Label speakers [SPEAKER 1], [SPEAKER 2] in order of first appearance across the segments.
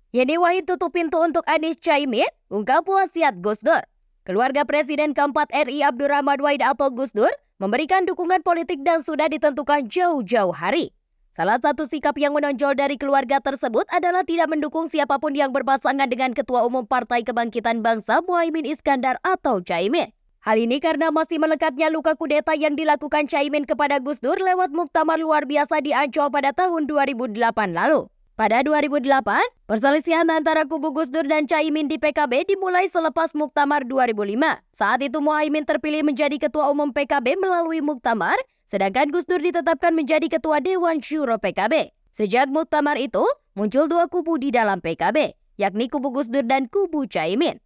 [SPEAKER 1] Yeni Wahid tutup pintu untuk Anies Caimin, ungkap wasiat Gus Dur. Keluarga Presiden keempat RI Abdurrahman Wahid atau Gus Dur memberikan dukungan politik dan sudah ditentukan jauh-jauh hari. Salah satu sikap yang menonjol dari keluarga tersebut adalah tidak mendukung siapapun yang berpasangan dengan Ketua Umum Partai Kebangkitan Bangsa Muhaimin Iskandar atau Caimin. Hal ini karena masih melekatnya luka kudeta yang dilakukan Caimin kepada Gus Dur lewat muktamar luar biasa di Ancol pada tahun 2008 lalu. Pada 2008, perselisihan antara kubu Gus Dur dan Caimin di PKB dimulai selepas Muktamar 2005. Saat itu Muhaimin terpilih menjadi Ketua Umum PKB melalui Muktamar, sedangkan Gus Dur ditetapkan menjadi Ketua Dewan Syuro PKB. Sejak Muktamar itu, muncul dua kubu di dalam PKB, yakni kubu Gus Dur dan kubu Caimin.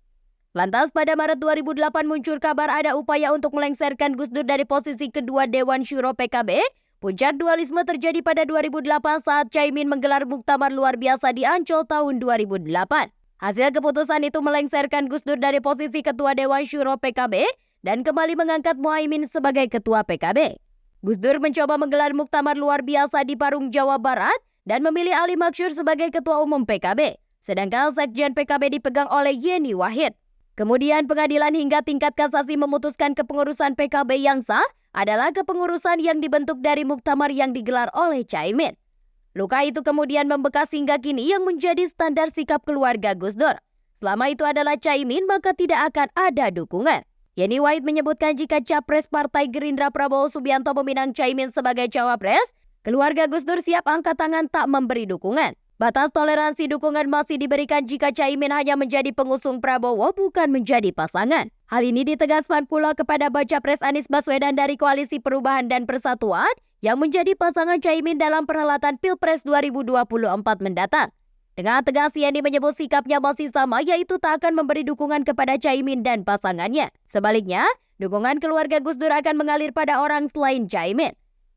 [SPEAKER 1] Lantas pada Maret 2008 muncul kabar ada upaya untuk melengsarkan Gus Dur dari posisi Ketua Dewan Syuro PKB. Puncak dualisme terjadi pada 2008 saat Caimin menggelar muktamar luar biasa di Ancol tahun 2008. Hasil keputusan itu melengsarkan Gus Dur dari posisi Ketua Dewan Syuro PKB dan kembali mengangkat Muhaimin sebagai Ketua PKB. Gus Dur mencoba menggelar muktamar luar biasa di Parung, Jawa Barat dan memilih Ali Maksur sebagai Ketua Umum PKB, sedangkan Sekjen PKB dipegang oleh Yeni Wahid. Kemudian pengadilan hingga tingkat kasasi memutuskan kepengurusan PKB yang sah adalah kepengurusan yang dibentuk dari muktamar yang digelar oleh Caimin. Luka itu kemudian membekas hingga kini yang menjadi standar sikap keluarga Gus Dur. Selama itu adalah Caimin, maka tidak akan ada dukungan. Yeni Wahid menyebutkan jika Capres Partai Gerindra Prabowo Subianto meminang Caimin sebagai cawapres, keluarga Gus Dur siap angkat tangan tak memberi dukungan. Batas toleransi dukungan masih diberikan jika Caimin hanya menjadi pengusung Prabowo, bukan menjadi pasangan. Hal ini ditegaskan pula kepada baca pres Anies Baswedan dari Koalisi Perubahan dan Persatuan yang menjadi pasangan Caimin dalam perhelatan Pilpres 2024 mendatang. Dengan tegas Yeni menyebut sikapnya masih sama, yaitu tak akan memberi dukungan kepada Caimin dan pasangannya. Sebaliknya, dukungan keluarga Gus Dur akan mengalir pada orang selain Caimin.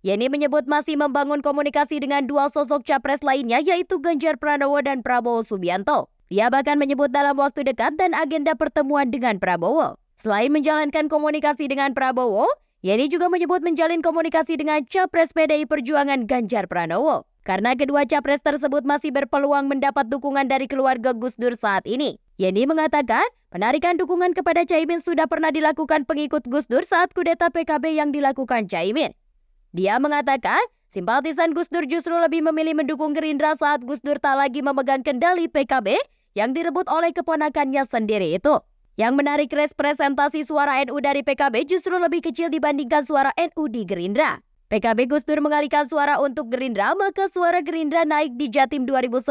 [SPEAKER 1] Yeni menyebut masih membangun komunikasi dengan dua sosok capres lainnya yaitu Ganjar Pranowo dan Prabowo Subianto. Dia bahkan menyebut dalam waktu dekat dan agenda pertemuan dengan Prabowo. Selain menjalankan komunikasi dengan Prabowo, Yeni juga menyebut menjalin komunikasi dengan Capres PDI Perjuangan Ganjar Pranowo. Karena kedua capres tersebut masih berpeluang mendapat dukungan dari keluarga Gus Dur saat ini. Yeni mengatakan, penarikan dukungan kepada Caimin sudah pernah dilakukan pengikut Gus Dur saat kudeta PKB yang dilakukan Caimin. Dia mengatakan, simpatisan Gus Dur justru lebih memilih mendukung Gerindra saat Gus Dur tak lagi memegang kendali PKB yang direbut oleh keponakannya sendiri itu. Yang menarik, representasi suara NU dari PKB justru lebih kecil dibandingkan suara NU di Gerindra. PKB Gus Dur mengalihkan suara untuk Gerindra, maka suara Gerindra naik di Jatim 2009,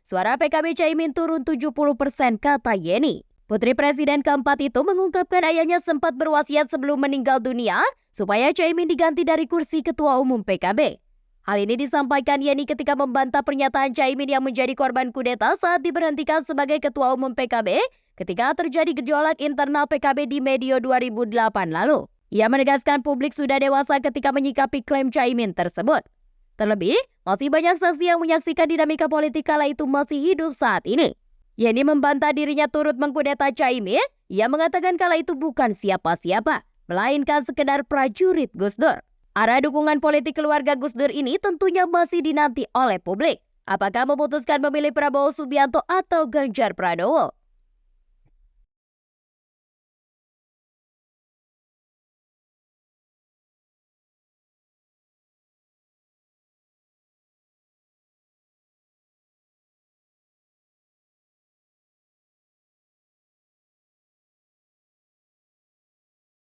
[SPEAKER 1] suara PKB Caimin turun 70%, kata Yeni. Putri Presiden keempat itu mengungkapkan ayahnya sempat berwasiat sebelum meninggal dunia supaya Caimin diganti dari kursi Ketua Umum PKB. Hal ini disampaikan Yeni ketika membantah pernyataan Caimin yang menjadi korban kudeta saat diberhentikan sebagai Ketua Umum PKB ketika terjadi gejolak internal PKB di medio 2008 lalu. Ia menegaskan publik sudah dewasa ketika menyikapi klaim Caimin tersebut. Terlebih, masih banyak saksi yang menyaksikan dinamika politik kala itu masih hidup saat ini. Yeni membantah dirinya turut mengkudeta Caimin. Ia mengatakan kala itu bukan siapa-siapa, melainkan sekedar prajurit Gus Dur. Arah dukungan politik keluarga Gus Dur ini tentunya masih dinanti oleh publik. Apakah memutuskan memilih Prabowo Subianto atau Ganjar Pranowo?